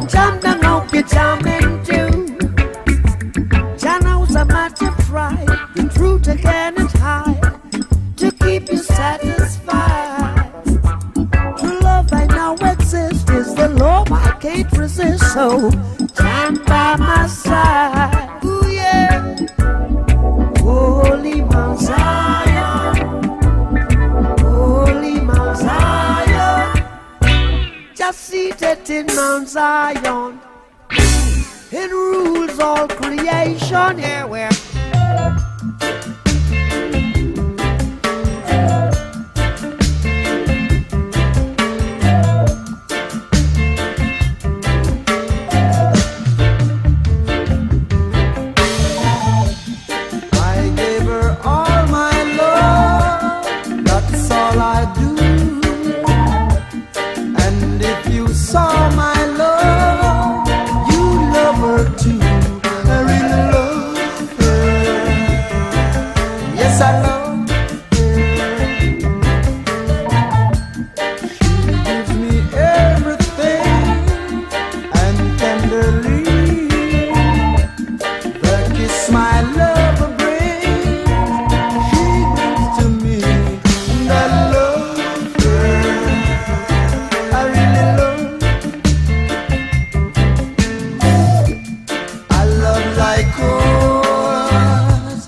Jam them out, you jamming too. Jah knows how much you try. The truth again is high to keep you satisfied. True love I know exists is the love I can't resist. So stand by my side. Ooh yeah, Holy Mount Zion, Holy Mount Zion, just seated in Mount Zion. It rules all creation. Yeah, where I gave her all my love. That's all I do. And if you saw my love, you love her too. I really love her. Yes, I love her. She gives me everything, and tenderly the kiss my love brings, she brings to me. And I love her. I really love. I love like yours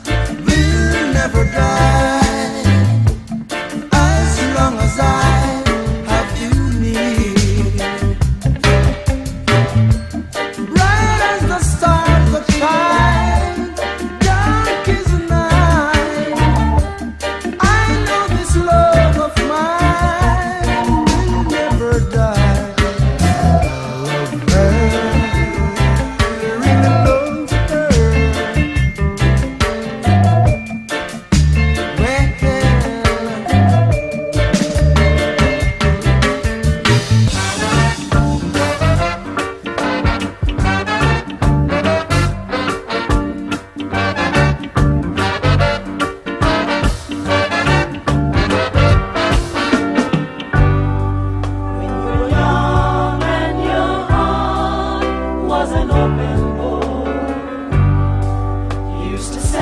will never die as long as I have you near. Bright as the stars that shine, dark as the night. I know this love of mine will never die. I love her. I really love her. When you were young and your heart was an open book, you used to say,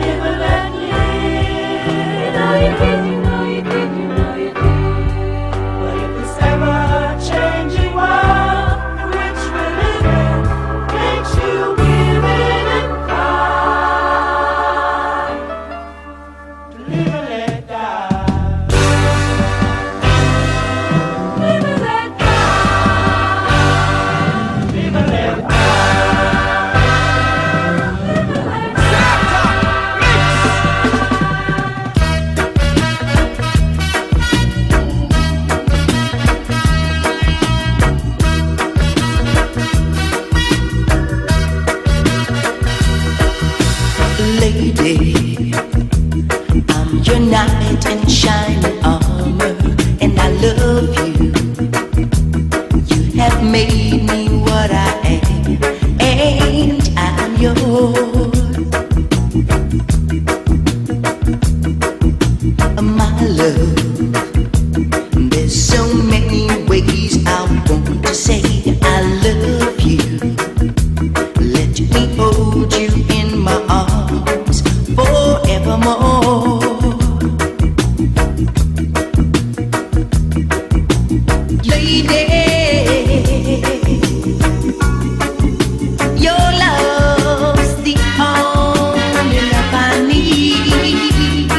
live and let live. Now you did, you know you did, you know you did. But if this ever-changing world in which we live in makes you give in and cry, to live and let die. Live and let die. Live and let die. Lady, I'm your knight in shining armor, and I love you. You have made me what I am, and I'm yours. My love, there's so many ways I want to say I love you. Let me hold you in my arms forevermore. Lady, your love's the only love I need,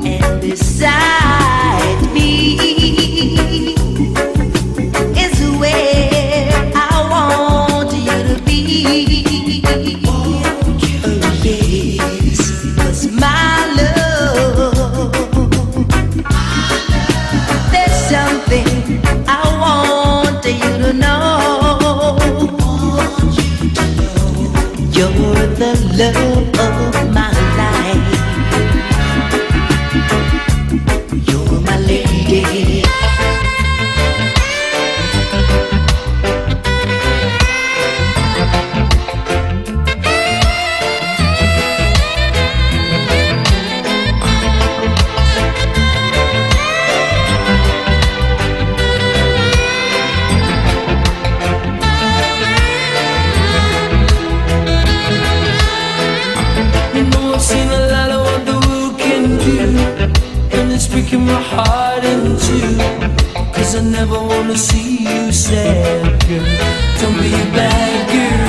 and beside me is where I want you to be. Oh yes, 'cause my love, there's something I want you to know. You're the love of my life. You're my lady. heart in two, 'cause I never wanna see you sad, girl. Don't be a bad girl.